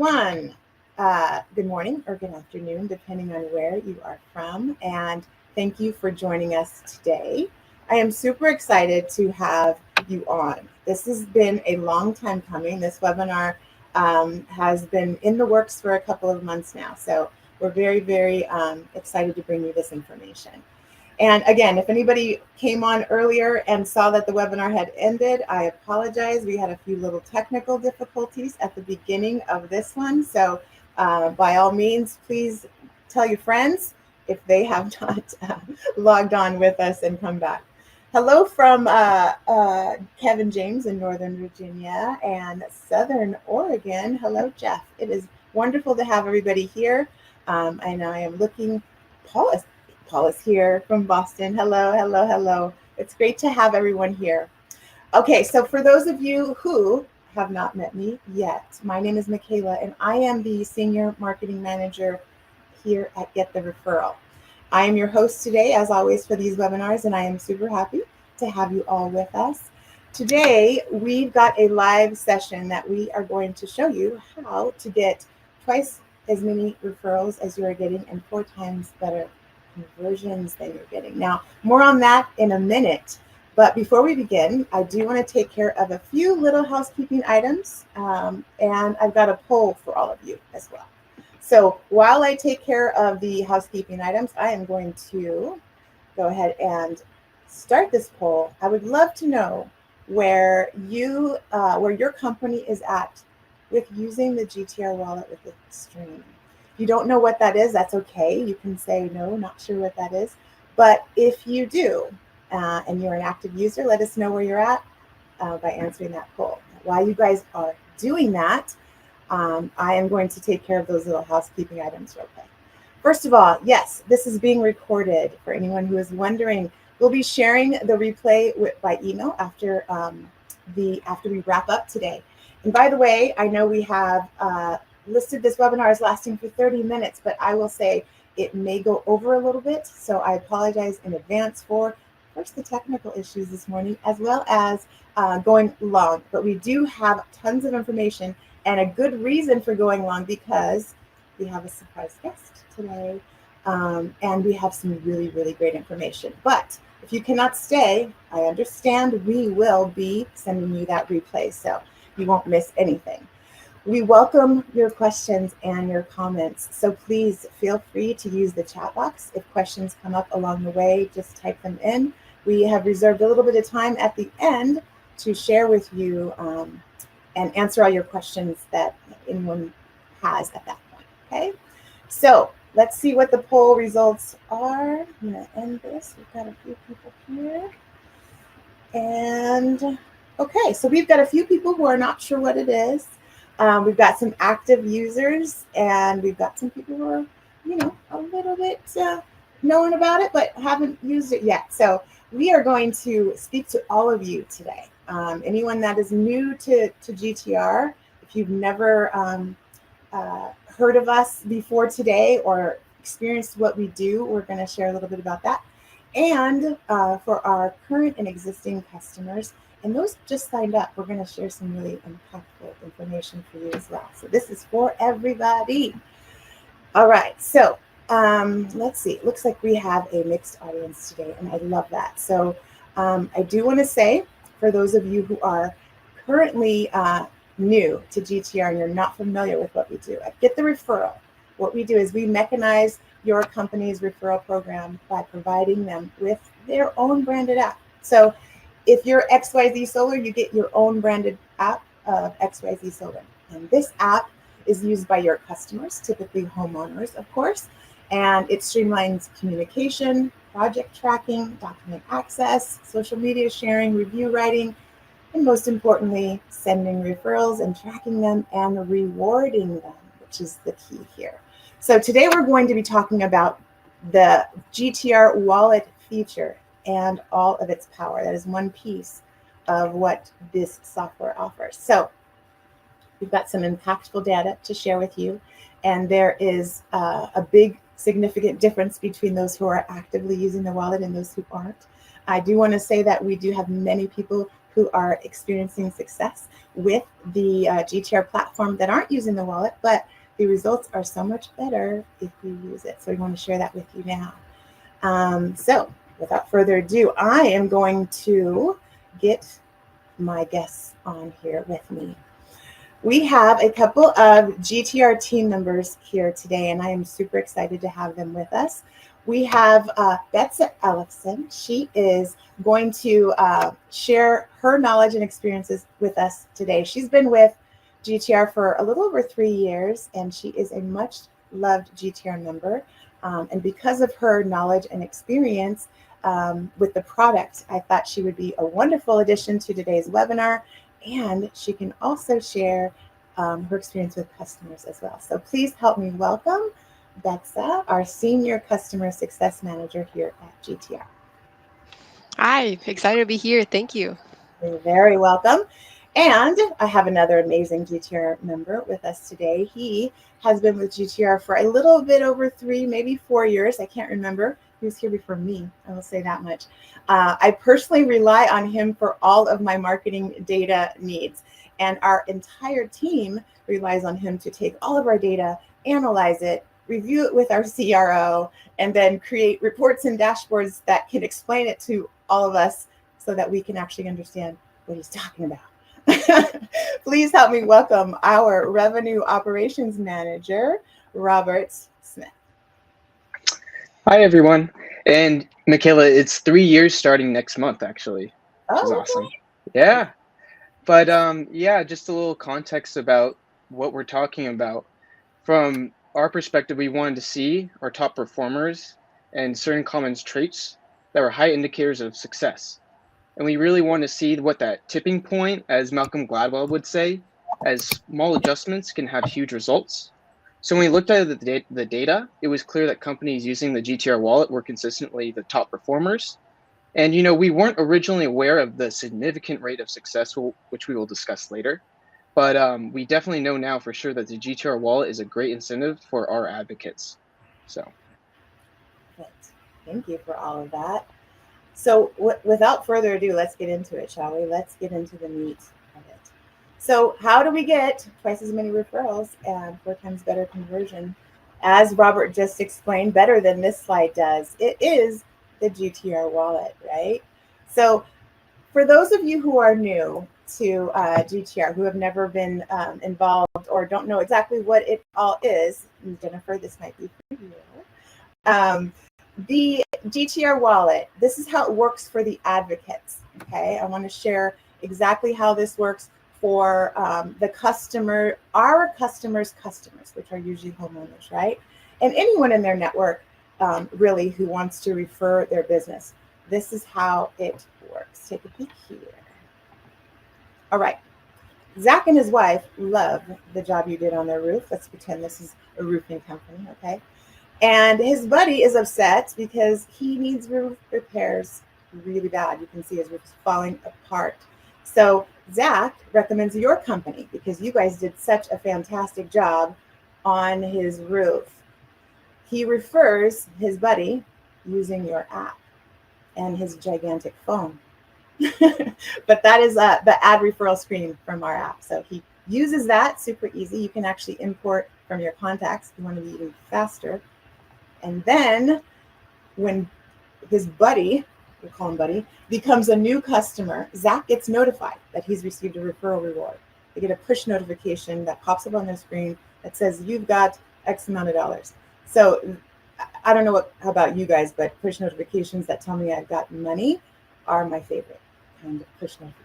everyone. Good morning or good afternoon, depending on where you are from. And thank you for joining us today. I am super excited to have you on. This has been a long time coming. This webinar has been in the works for a couple of months now. So we're very excited to bring you this information. And again, if anybody came on earlier and saw that the webinar had ended, I apologize. We had a few little technical difficulties at the beginning of this one. So by all means, please tell your friends if they have not logged on with us and come back. Hello from Kevin James in Northern Virginia and Southern Oregon. Hello, Jeff. It is wonderful to have everybody here. And I am looking, Paul is here from Boston. Hello. It's great to have everyone here. Okay, so for those of you who have not met me yet, my name is Michaela, and I am the Senior Marketing Manager here at Get the Referral. I am your host today, as always, for these webinars, and I am super happy to have you all with us. Today, we've got a live session that we are going to show you how to get twice as many referrals as you are getting and 4 times better conversions than you're getting. Now, more on that in a minute. But before we begin, I do want to take care of a few little housekeeping items. And I've got a poll for all of you as well. So while I take care of the housekeeping items, I am going to go ahead and start this poll. I would love to know where your company is at with using the GTR Wallet with the stream. If you don't know what that is, that's okay. You can say, no, not sure what that is. But if you do, and you're an active user, let us know where you're at by answering that poll. While you guys are doing that, I am going to take care of those little housekeeping items real quick. First of all, yes, this is being recorded. For anyone who is wondering, we'll be sharing the replay by email after we wrap up today. And by the way, I know we have listed this webinar as lasting for 30 minutes, but I will say it may go over a little bit. So I apologize in advance for first the technical issues this morning, as well as going long. But we do have tons of information and a good reason for going long because we have a surprise guest today. And we have some really great information. But if you cannot stay, I understand. We will be sending you that replay, so you won't miss anything. We welcome your questions and your comments, so please feel free to use the chat box. If questions come up along the way, just type them in. We have reserved a little bit of time at the end to share with you and answer all your questions that anyone has at that point, okay? So let's see what the poll results are. I'm gonna end this. We've got a few people here. And okay, so we've got a few people who are not sure what it is. We've got some active users, and we've got some people who are, a little bit knowing about it, but haven't used it yet. So we are going to speak to all of you today. Anyone that is new to GTR, if you've never heard of us before today or experienced what we do, we're going to share a little bit about that. And for our current and existing customers, and those just signed up, we're going to share some really impactful information for you as well. So this is for everybody. All right, so let's see. It looks like we have a mixed audience today, and I love that. So I do want to say, for those of you who are currently new to GTR and you're not familiar with what we do, at Get the Referral, what we do is we mechanize your company's referral program by providing them with their own branded app. So if you're XYZ Solar, you get your own branded app of XYZ Solar. And this app is used by your customers, typically homeowners, of course, and it streamlines communication, project tracking, document access, social media sharing, review writing, and most importantly, sending referrals and tracking them and rewarding them, which is the key here. So today we're going to be talking about the GTR Wallet feature and all of its power. That is one piece of what this software offers. So we've got some impactful data to share with you, and there is a big significant difference between those who are actively using the wallet and those who aren't. I do want to say that we do have many people who are experiencing success with the GTR platform that aren't using the wallet, but the results are so much better if you use it. So we want to share that with you now. So without further ado, I am going to get my guests on here with me. We have a couple of GTR team members here today, and I am super excited to have them with us. We have Betsy Ellison. She is going to share her knowledge and experiences with us today. She's been with GTR for a little over 3 years, and she is a much loved GTR member. And because of her knowledge and experience with the product, I thought she would be a wonderful addition to today's webinar. And she can also share her experience with customers as well. So please help me welcome Betsy, our Senior Customer Success Manager here at GTR. Hi, excited to be here. Thank you. You're very welcome. And I have another amazing GTR member with us today. He has been with GTR for a little bit over 3, maybe 4 years. I can't remember. He was here before me. I will say that much. I personally rely on him for all of my marketing data needs. And our entire team relies on him to take all of our data, analyze it, review it with our CRO, and then create reports and dashboards that can explain it to all of us so that we can actually understand what he's talking about. Please help me welcome our Revenue Operations Manager, Robert Smith. Hi, everyone. And Michaela, it's 3 years starting next month, actually, which is awesome. Yeah. But yeah, just a little context about what we're talking about. From our perspective, we wanted to see our top performers and certain common traits that were high indicators of success. And we really want to see what that tipping point, as Malcolm Gladwell would say, as small adjustments can have huge results. So when we looked at the data, it was clear that companies using the GTR wallet were consistently the top performers. And, we weren't originally aware of the significant rate of success, which we will discuss later. But we definitely know now for sure that the GTR wallet is a great incentive for our advocates. So. Thank you for all of that. So without further ado, let's get into it, shall we? Let's get into the meat of it. So how do we get twice as many referrals and 4 times better conversion? As Robert just explained, better than this slide does. It is the GTR wallet, right? So for those of you who are new to GTR, who have never been involved or don't know exactly what it all is, and Jennifer, this might be for you. The GTR wallet, this is how it works for the advocates, okay? I want to share exactly how this works for the customer, our customers, which are usually homeowners, right? And anyone in their network, really, who wants to refer their business. This is how it works. Take a peek here. All right. Zach and his wife love the job you did on their roof. Let's pretend this is a roofing company, okay? And his buddy is upset because he needs roof repairs really bad. You can see his roof is falling apart. So Zach recommends your company because you guys did such a fantastic job on his roof. He refers his buddy using your app and his gigantic phone. But that is the ad referral screen from our app. So he uses that, super easy. You can actually import from your contacts if you want to be even faster. And then when his buddy, we'll call him buddy, becomes a new customer, Zach gets notified that he's received a referral reward. They get a push notification that pops up on their screen that says, you've got X amount of dollars. So I don't know how about you guys, but push notifications that tell me I've got money are my favorite kind of push notifications.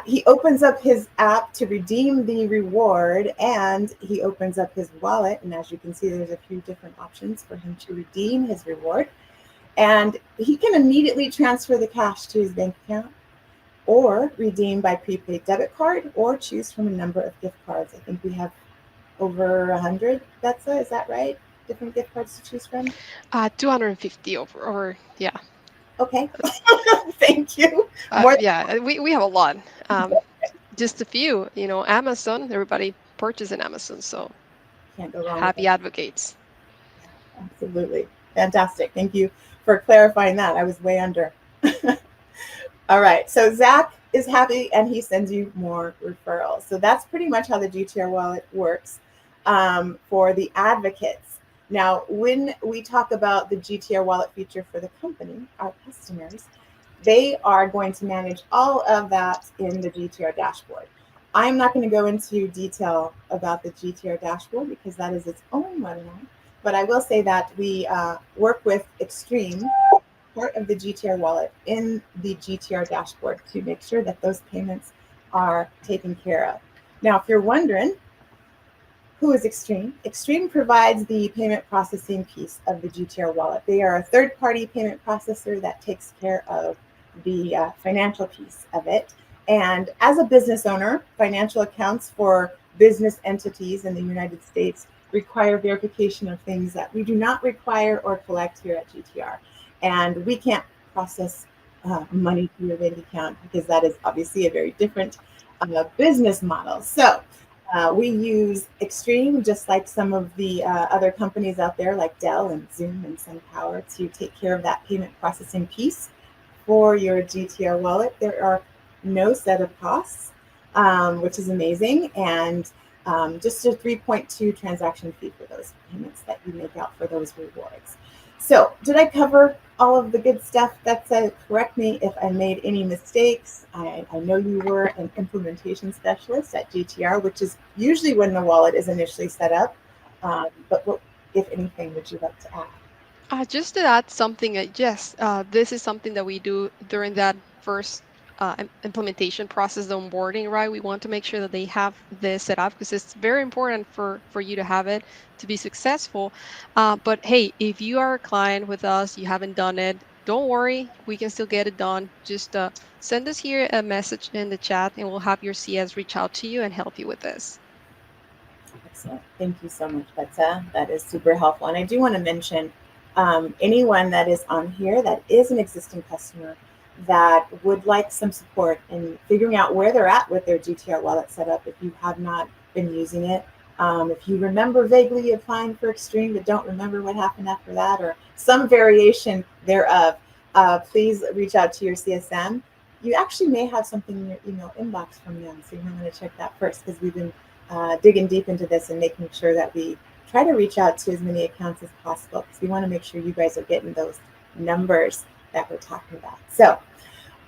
He opens up his app to redeem the reward, and he opens up his wallet. And as you can see, there's a few different options for him to redeem his reward. And he can immediately transfer the cash to his bank account or redeem by prepaid debit card or choose from a number of gift cards. I think we have over 100, Betsy, is that right? Different gift cards to choose from? 250 over yeah. Okay, thank you. Yeah, we have a lot. Just a few, Amazon, everybody purchases in Amazon, so can't go wrong. Happy advocates. Yeah, absolutely. Fantastic. Thank you for clarifying that. I was way under. All right. So Zach is happy and he sends you more referrals. So that's pretty much how the GTR wallet works for the advocates. Now, when we talk about the GTR wallet feature for the company, our customers, they are going to manage all of that in the GTR dashboard. I'm not going to go into detail about the GTR dashboard because that is its own webinar, but I will say that we work with Extreme, part of the GTR wallet, in the GTR dashboard to make sure that those payments are taken care of. Now, if you're wondering, who is Extreme? Extreme provides the payment processing piece of the GTR wallet. They are a third-party payment processor that takes care of the financial piece of it. And as a business owner, financial accounts for business entities in the United States require verification of things that we do not require or collect here at GTR. And we can't process money through your bank account because that is obviously a very different business model. So we use Extreme, just like some of the other companies out there like Dell and Zoom and SunPower, to take care of that payment processing piece for your GTR wallet. There are no setup costs, which is amazing, and just a 3.2 transaction fee for those payments that you make out for those rewards. So did I cover all of the good stuff? That's correct me if I made any mistakes. I know you were an implementation specialist at GTR, which is usually when the wallet is initially set up. But what, if anything, would you like to add? Just to add something, yes, this is something that we do during that first implementation process, the onboarding, right? We want to make sure that they have this set up because it's very important for you to have it to be successful. But hey, if you are a client with us, you haven't done it, don't worry, we can still get it done. Just send us here a message in the chat and we'll have your CS reach out to you and help you with this. Excellent. Thank you so much, Betsa. That is super helpful. And I do want to mention anyone that is on here that is an existing customer that would like some support in figuring out where they're at with their GTR wallet setup if you have not been using it. If you remember vaguely applying for Extreme but don't remember what happened after that or some variation thereof, please reach out to your CSM. You actually may have something in your email inbox from them, so you might want to check that first because we've been digging deep into this and making sure that we try to reach out to as many accounts as possible because we want to make sure you guys are getting those numbers that we're talking about. So,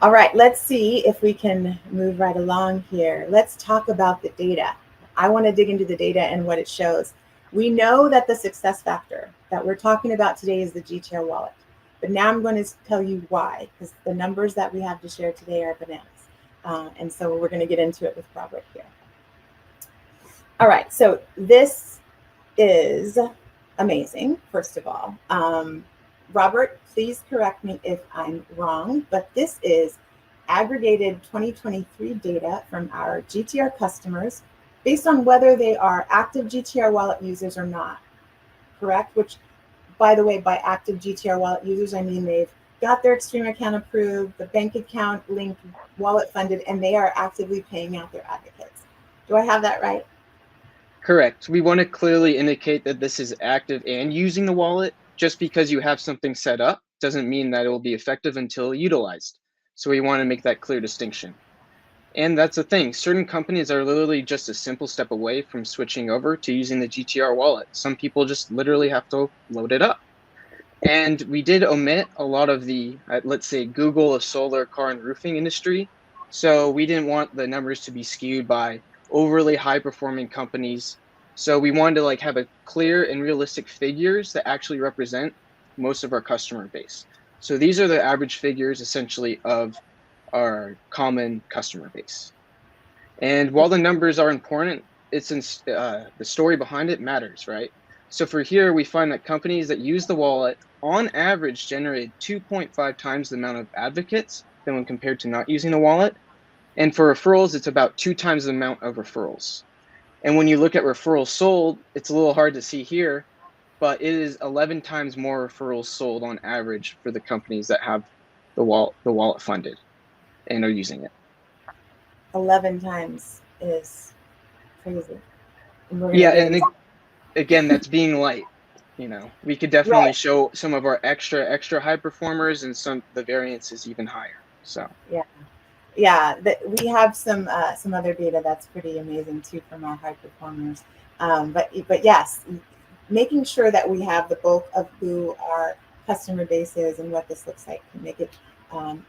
all right, let's see if we can move right along here. Let's talk about the data. I want to dig into the data and what it shows. We know that the success factor that we're talking about today is the GTR wallet. But now I'm going to tell you why, because the numbers that we have to share today are bananas. And so we're going to get into it with Robert here. All right, so this is amazing, first of all. Robert, please correct me if I'm wrong, but this is aggregated 2023 data from our GTR customers based on whether they are active GTR wallet users or not, correct? Which, by the way, by active GTR wallet users, I mean they've got their Extreme account approved, the bank account linked, wallet funded, and they are actively paying out their advocates. Do I have that right? Correct. We want to clearly indicate that this is active and using the wallet. Just because you have something set up doesn't mean that it will be effective until utilized. So we want to make that clear distinction. And that's the thing. Certain companies are literally just a simple step away from switching over to using the GTR wallet. Some people just literally have to load it up. And we did omit a lot of the, let's say, Google, a solar, car, and roofing industry. So we didn't want the numbers to be skewed by overly high-performing companies. So we wanted to have a clear and realistic figures that actually represent most of our customer base. So these are the average figures essentially of our common customer base. And while the numbers are important, it's the story behind it matters, right? So for here, we find that companies that use the wallet on average generated 2.5 times the amount of advocates than when compared to not using the wallet. And for referrals, it's about 2 times the amount of referrals. And when you look at referrals sold, it's a little hard to see here, but it is 11 times more referrals sold on average for the companies that have the wallet funded and are using it. 11 times is crazy. Yeah, and again, that's being light. We could definitely show some of our extra high performers, and the variance is even higher. So yeah, we have some other data that's pretty amazing too from our high performers. But yes, making sure that we have the bulk of who our customer base is and what this looks like can make it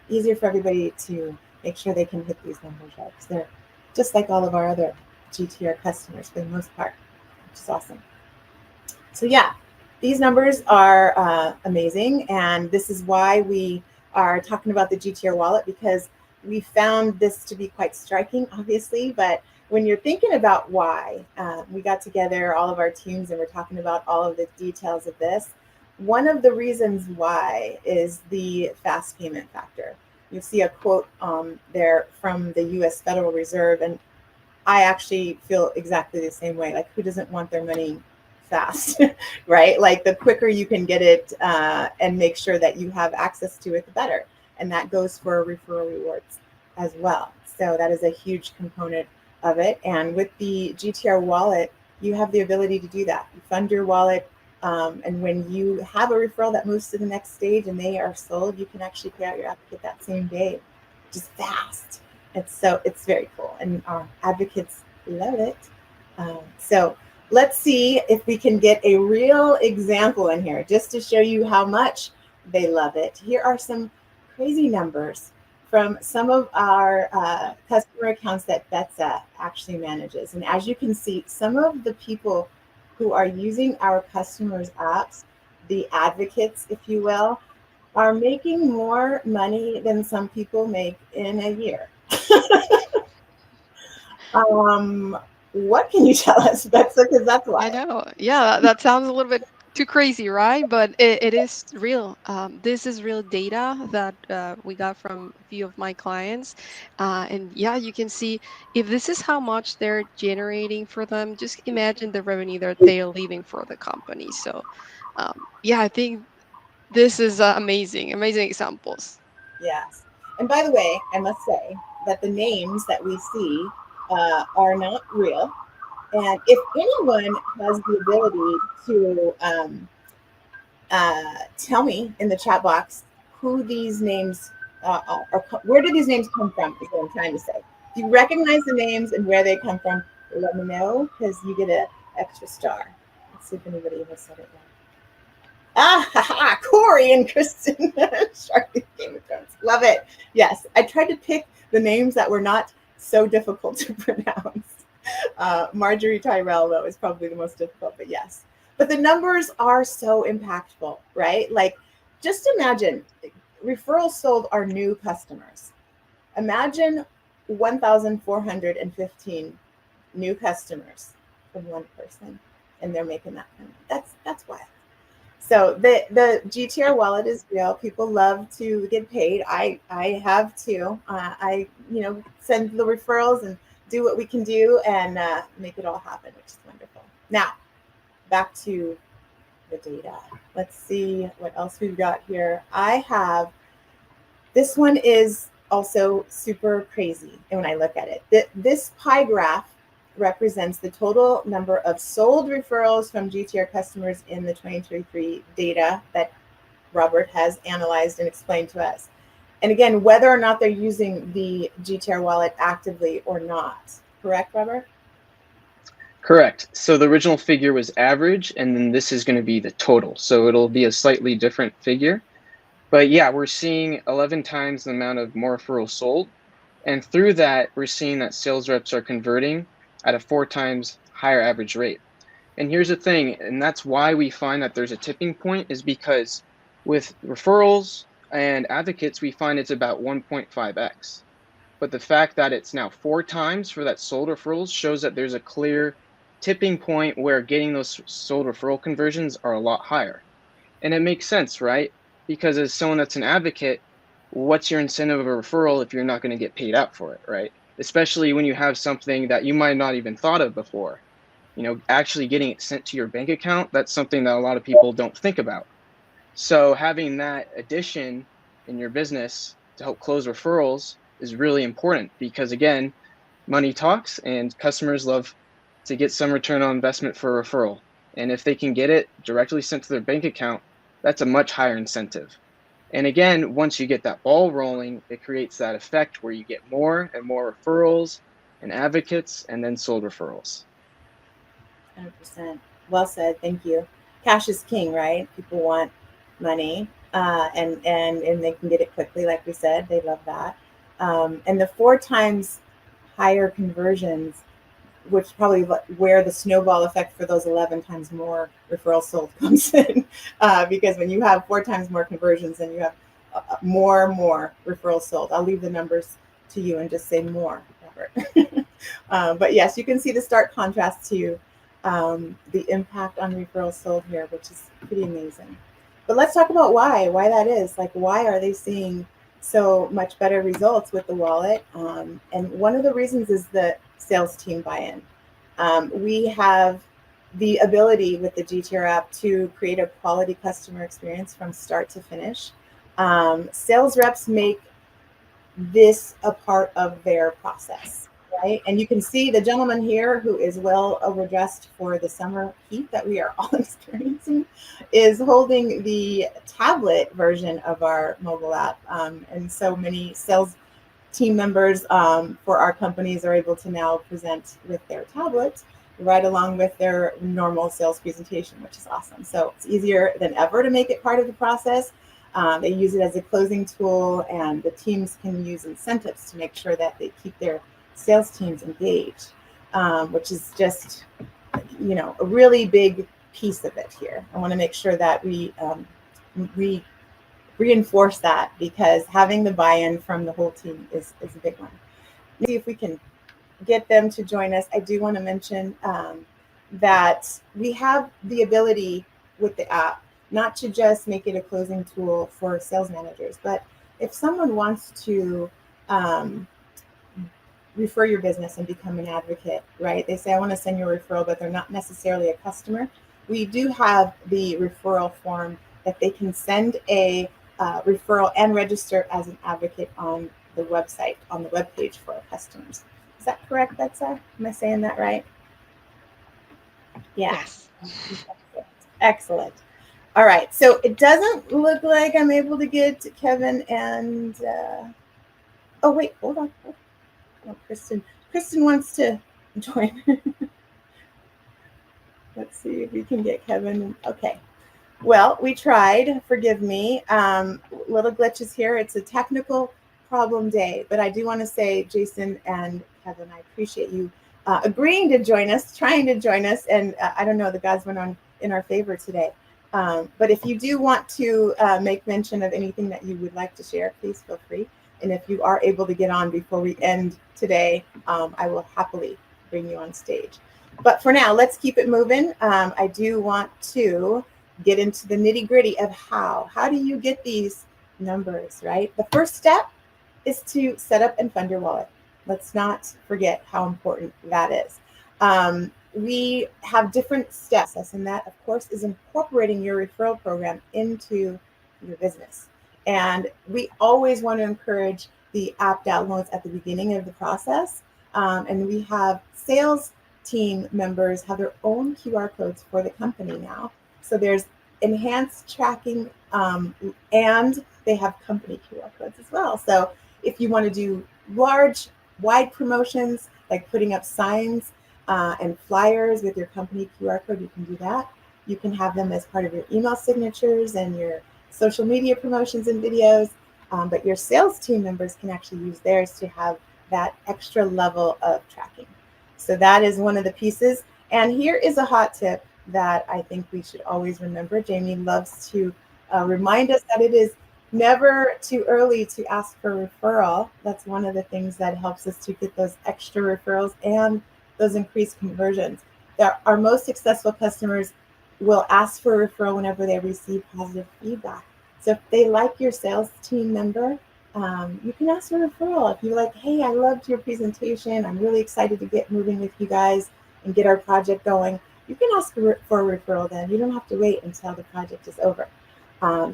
easier for everybody to make sure they can hit these numbers out, because they're just like all of our other GTR customers for the most part, which is awesome. So yeah, these numbers are amazing, and this is why we are talking about the GTR wallet, because we found this to be quite striking, obviously. But when you're thinking about why, we got together, all of our teams, and we're talking about all of the details of this. One of the reasons why is the fast payment factor. You see a quote there from the U.S. Federal Reserve, and I actually feel exactly the same way. Like, who doesn't want their money fast, right? Like, the quicker you can get it and make sure that you have access to it, the better. And that goes for referral rewards as well. So that is a huge component of it. And with the GTR wallet, you have the ability to do that. You fund your wallet. And when you have a referral that moves to the next stage and they are sold, you can actually pay out your advocate that same day, which is fast. It's very cool, and our advocates love it. So let's see if we can get a real example in here just to show you how much they love it. Here are some crazy numbers from some of our customer accounts that Betsa actually manages. And as you can see, some of the people who are using our customers' apps, the advocates, if you will, are making more money than some people make in a year. What can you tell us, Betsa? Because that's why. I know. Yeah, that sounds a little bit too crazy, right? But it is real. This is real data that we got from a few of my clients. And yeah, you can see if this is how much they're generating for them, just imagine the revenue that they're leaving for the company. So yeah, I think this is amazing, amazing examples. Yes. And by the way, I must say that the names that we see are not real. And if anyone has the ability to tell me in the chat box who these names are, where do these names come from, is what I'm trying to say. If you recognize the names and where they come from, let me know, because you get an extra star. Let's see if anybody has said it right. Corey and Kristen. Charlie Game of Thrones. Love it. Yes, I tried to pick the names that were not so difficult to pronounce. Marjorie Tyrell, though, is probably the most difficult, but yes. But the numbers are so impactful, right? Like, just imagine referrals sold are new customers. Imagine 1,415 new customers from one person, and they're making that kind of, that's wild. So the GTR wallet is real. People love to get paid. I have too. I send the referrals and do what we can do and make it all happen, which is wonderful. Now back to the data. Let's see what else we've got here. This one is also super crazy. And when I look at it, this pie graph represents the total number of sold referrals from GTR customers in the 2023 data that Robert has analyzed and explained to us. And again, whether or not they're using the GTR wallet actively or not. Correct, Robert? correct. So the original figure was average, and then this is going to be the total. So it'll be a slightly different figure. But yeah, we're seeing 11 times the amount of more referrals sold. And through that, we're seeing that sales reps are converting at a 4 times higher average rate. And here's the thing, and that's why we find that there's a tipping point, is because with referrals and advocates, we find it's about 1.5x. But the fact that it's now 4 times for that sold referrals shows that there's a clear tipping point where getting those sold referral conversions are a lot higher. And it makes sense, right? Because as someone that's an advocate, what's your incentive of a referral if you're not going to get paid out for it, right? Especially when you have something that you might not even thought of before. Actually getting it sent to your bank account, that's something that a lot of people don't think about. So having that addition in your business to help close referrals is really important, because again, money talks and customers love to get some return on investment for a referral. And if they can get it directly sent to their bank account, that's a much higher incentive. And again, once you get that ball rolling, it creates that effect where you get more and more referrals and advocates and then sold referrals. 100%. Well said. Thank you. Cash is king, right? People want money, and they can get it quickly, like we said. They love that. And the 4 times higher conversions, which is probably where the snowball effect for those 11 times more referrals sold comes in, because when you have 4 times more conversions, then you have more referrals sold. I'll leave the numbers to you and just say more, Robert. But yes, you can see the stark contrast to the impact on referrals sold here, which is pretty amazing. But let's talk about why that is. Like, why are they seeing so much better results with the wallet? And one of the reasons is the sales team buy-in. We have the ability with the GTR app to create a quality customer experience from start to finish. Sales reps make this a part of their process, right? And you can see the gentleman here, who is well overdressed for the summer heat that we are all experiencing, is holding the tablet version of our mobile app. And so many sales team members for our companies are able to now present with their tablets right along with their normal sales presentation, which is awesome. So it's easier than ever to make it part of the process. They use it as a closing tool, and the teams can use incentives to make sure that they keep their sales teams engaged, which is just, a really big piece of it here. I want to make sure that we reinforce that, because having the buy-in from the whole team is a big one. See if we can get them to join us. I do want to mention that we have the ability with the app not to just make it a closing tool for sales managers, but if someone wants to refer your business and become an advocate, right? They say, I want to send you a referral, but they're not necessarily a customer. We do have the referral form that they can send a referral and register as an advocate on the website, on the webpage for our customers. Is that correct, Betsa? Am I saying that right? Yeah. Yes. Excellent. All right. So it doesn't look like I'm able to get Kevin and, oh, wait, hold on. Oh, Kristen wants to join. Let's see if we can get Kevin. Okay. Well, we tried. Forgive me. Little glitches here. It's a technical problem day, but I do want to say, Jason and Kevin, I appreciate you agreeing to join us, trying to join us, and I don't know, the gods went on in our favor today. But if you do want to make mention of anything that you would like to share, please feel free. And if you are able to get on before we end today, I will happily bring you on stage. But for now, let's keep it moving. I do want to get into the nitty gritty of how do you get these numbers, right? The first step is to set up and fund your wallet. Let's not forget how important that is. We have different steps, and that, of course, is incorporating your referral program into your business. And we always want to encourage the app downloads at the beginning of the process. And we have sales team members have their own QR codes for the company now. So there's enhanced tracking, and they have company QR codes as well. So if you want to do large, wide promotions, like putting up signs and flyers with your company QR code, you can do that. You can have them as part of your email signatures and your social media promotions and videos. But your sales team members can actually use theirs to have that extra level of tracking. So that is one of the pieces. And here is a hot tip that I think we should always remember. Jamie loves to remind us that it is never too early to ask for a referral. That's one of the things that helps us to get those extra referrals and those increased conversions. Our most successful customers will ask for a referral whenever they receive positive feedback. So if they like your sales team member, you can ask for a referral. If you're like, hey, I loved your presentation, I'm really excited to get moving with you guys and get our project going, you can ask for a referral then. You don't have to wait until the project is over.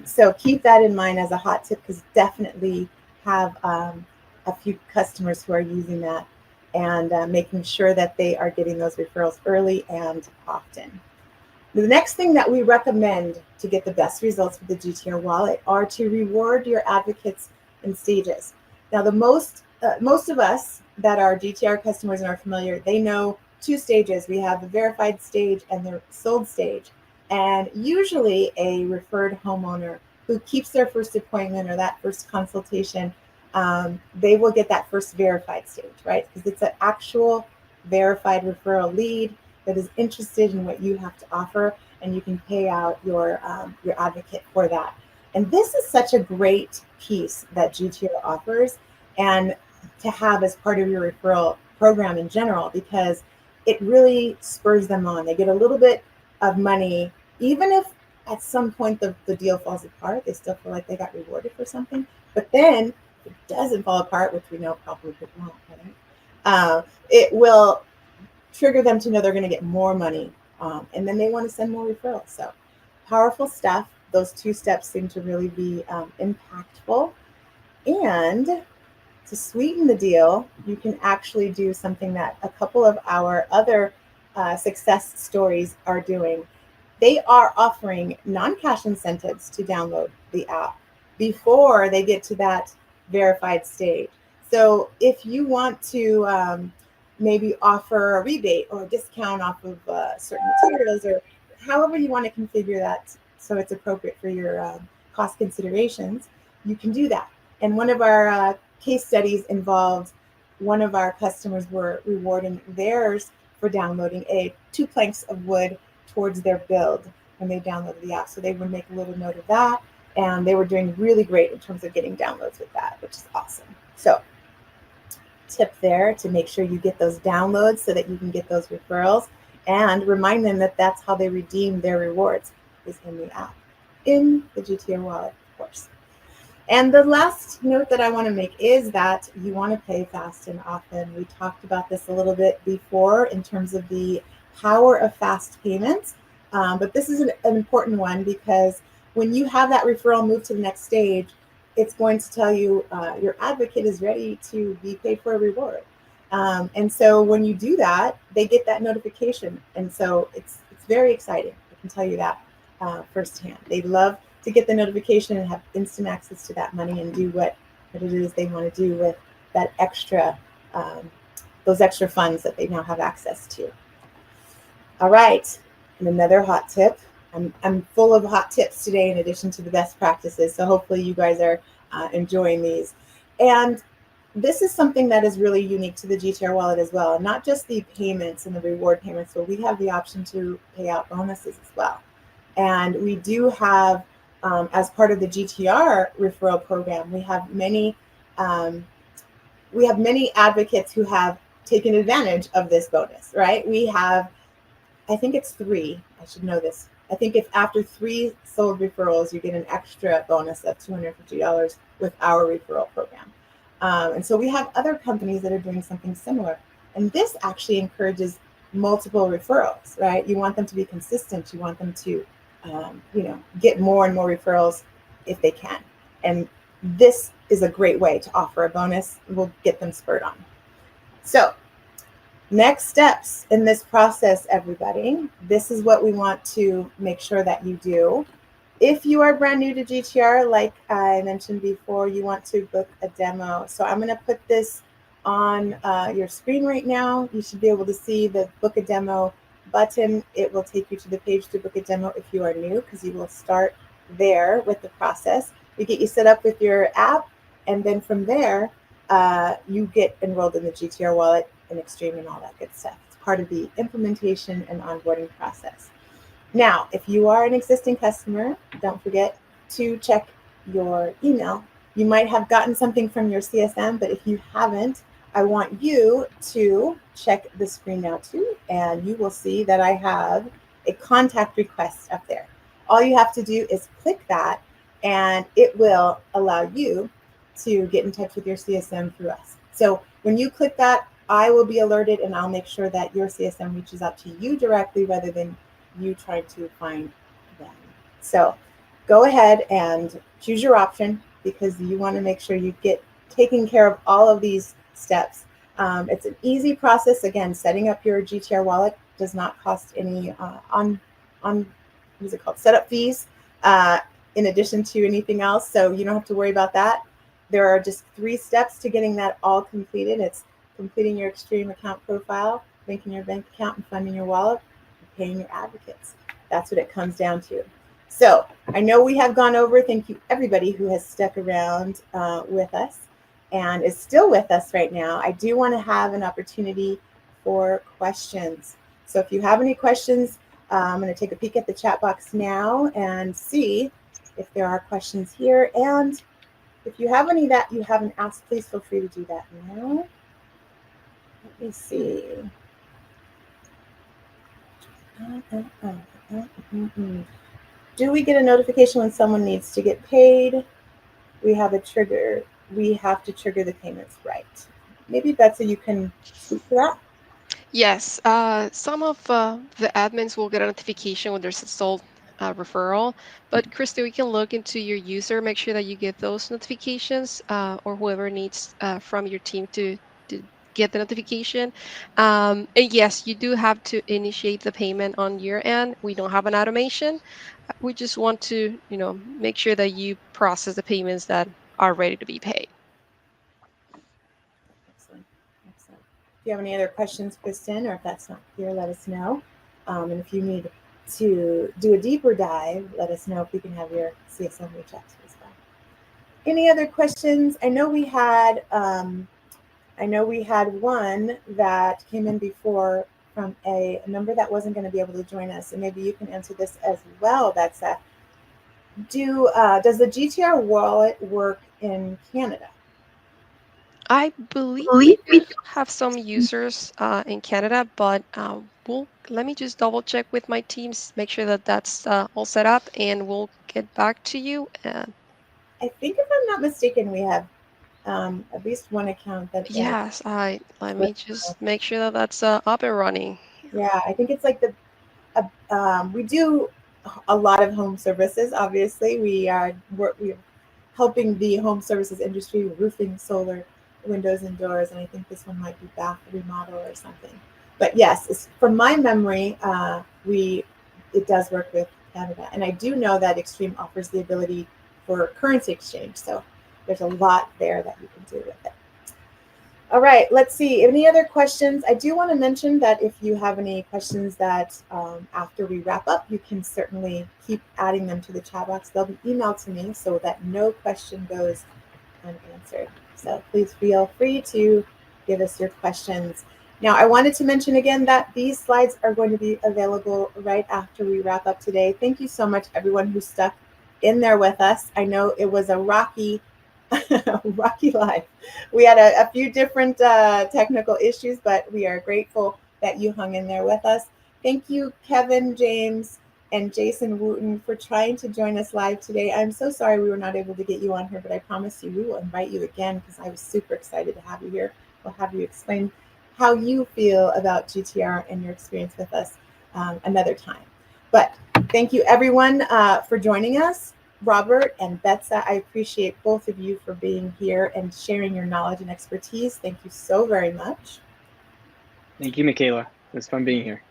So keep that in mind as a hot tip, because definitely have a few customers who are using that and making sure that they are getting those referrals early and often. The next thing that we recommend to get the best results with the GTR wallet are to reward your advocates in stages. Now, the most of us that are GTR customers and are familiar, they know two stages. We have the verified stage and the sold stage. And usually a referred homeowner who keeps their first appointment or that first consultation, they will get that first verified stage, right? Because it's an actual verified referral lead that is interested in what you have to offer, and you can pay out your advocate for that. And this is such a great piece that GTR offers, and to have as part of your referral program in general, because it really spurs them on. They get a little bit of money, even if at some point the deal falls apart, they still feel like they got rewarded for something. But then if it doesn't fall apart, which we know probably it won't, right? It will trigger them to know they're going to get more money, and then they want to send more referrals. So powerful stuff. Those two steps seem to really be impactful. And to sweeten the deal, you can actually do something that a couple of our other success stories are doing. They are offering non-cash incentives to download the app before they get to that verified stage. So if you want to maybe offer a rebate or a discount off of certain materials, or however you want to configure that so it's appropriate for your cost considerations, you can do that. And one of our case studies involved one of our customers were rewarding theirs for downloading 2 planks of wood towards their build when they downloaded the app. So they would make a little note of that, and they were doing really great in terms of getting downloads with that, which is awesome. So tip there to make sure you get those downloads so that you can get those referrals, and remind them that that's how they redeem their rewards, is in the app, in the GTR wallet, of course. And the last note that I want to make is that you want to pay fast and often. We talked about this a little bit before in terms of the power of fast payments, but this is an important one, because when you have that referral move to the next stage, it's going to tell you your advocate is ready to be paid for a reward. And so when you do that, they get that notification. And so it's very exciting. I can tell you that firsthand. They love to get the notification and have instant access to that money and do what it is they want to do with that extra, those extra funds that they now have access to. All right, and another hot tip. I'm full of hot tips today in addition to the best practices, so hopefully you guys are enjoying these. And this is something that is really unique to the GTR wallet as well, and not just the payments and the reward payments, but we have the option to pay out bonuses as well. And we do have, as part of the GTR referral program, we have many advocates who have taken advantage of this bonus, right? We have, I think it's 3, I should know this. I think if after 3 sold referrals, you get an extra bonus of $250 with our referral program. And so we have other companies that are doing something similar. And this actually encourages multiple referrals, right? You want them to be consistent. You want them to, get more and more referrals if they can. And this is a great way to offer a bonus. We'll get them spurred on. So next steps in this process, everybody. This is what we want to make sure that you do. If you are brand new to GTR, like I mentioned before, you want to book a demo. So I'm going to put this on your screen right now. You should be able to see the book a demo button. It will take you to the page to book a demo if you are new, because you will start there with the process. We get you set up with your app, and then from there, you get enrolled in the GTR wallet and Extreme and all that good stuff. It's part of the implementation and onboarding process. Now, if you are an existing customer, don't forget to check your email. You might have gotten something from your CSM, but if you haven't, I want you to check the screen now too, and you will see that I have a contact request up there. All you have to do is click that, and it will allow you to get in touch with your CSM through us. So when you click that, I will be alerted, and I'll make sure that your CSM reaches out to you directly rather than you try to find them. So go ahead and choose your option, because you want to make sure you get taking care of all of these steps. It's an easy process. Again, setting up your GTR wallet does not cost any what is it called, setup fees in addition to anything else. So you don't have to worry about that. There are just 3 steps to getting that all completed. It's completing your Extreme account profile, linking your bank account, and funding your wallet, and paying your advocates. That's what it comes down to. So I know we have gone over. Thank you, everybody who has stuck around with us and is still with us right now. I do want to have an opportunity for questions. So if you have any questions, I'm going to take a peek at the chat box now and see if there are questions here. And if you have any that you haven't asked, please feel free to do that now. Let me see. Do we get a notification when someone needs to get paid? We have a trigger. We have to trigger the payments, right? Maybe Betsy, you can speak to that. Yes, some of the admins will get a notification when there's a sold referral. But Christy, we can look into your user, make sure that you get those notifications, or whoever needs from your team to get the notification. And yes, you do have to initiate the payment on your end. We don't have an automation. We just want to, make sure that you process the payments that are ready to be paid. Excellent. Excellent. If you have any other questions, Kristen, or if that's not clear, let us know. And if you need to do a deeper dive, let us know if we can have your CSM reach out to you as well. Any other questions? I know we had one that came in before from a number that wasn't going to be able to join us, and maybe you can answer this as well. That's does the GTR wallet work in Canada? I believe we do have some users in Canada, but let me just double check with my teams, make sure that that's all set up, and we'll get back to you. I think if I'm not mistaken, we have at least one account that. Yes, let me just make sure that that's up and running. Yeah, I think it's like we do a lot of home services. Obviously, we're helping the home services industry, roofing, solar, windows and doors, and I think this one might be bath remodel or something. But yes, from my memory, it does work with Canada, and I do know that Extreme offers the ability for currency exchange. So there's a lot there that you can do with it. All right, let's see. Any other questions? I do want to mention that if you have any questions that after we wrap up, you can certainly keep adding them to the chat box. They'll be emailed to me so that no question goes unanswered. So please feel free to give us your questions. Now, I wanted to mention again that these slides are going to be available right after we wrap up today. Thank you so much, everyone who stuck in there with us. I know it was a rocky life. We had a few different technical issues, but we are grateful that you hung in there with us. Thank you, Kevin, James, and Jason Wooten for trying to join us live today. I'm so sorry we were not able to get you on here, but I promise you we will invite you again because I was super excited to have you here. We'll have you explain how you feel about GTR and your experience with us another time. But thank you, everyone, for joining us. Robert and Betsa, I appreciate both of you for being here and sharing your knowledge and expertise. Thank you so very much. Thank you, Michaela. It's fun being here.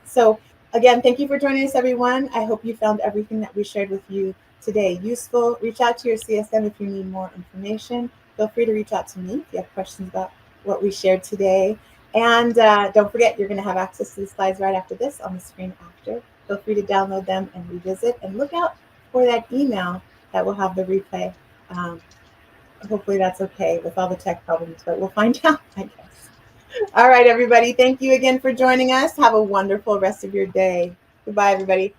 So again, thank you for joining us, everyone. I hope you found everything that we shared with you today useful. Reach out to your CSM if you need more information. Feel free to reach out to me if you have questions about what we shared today. And don't forget, you're going to have access to the slides right after this on the screen after. Feel free to download them and revisit, and look out for that email that will have the replay. Hopefully that's okay with all the tech problems, but we'll find out, I guess. All right, everybody. Thank you again for joining us. Have a wonderful rest of your day. Goodbye, everybody.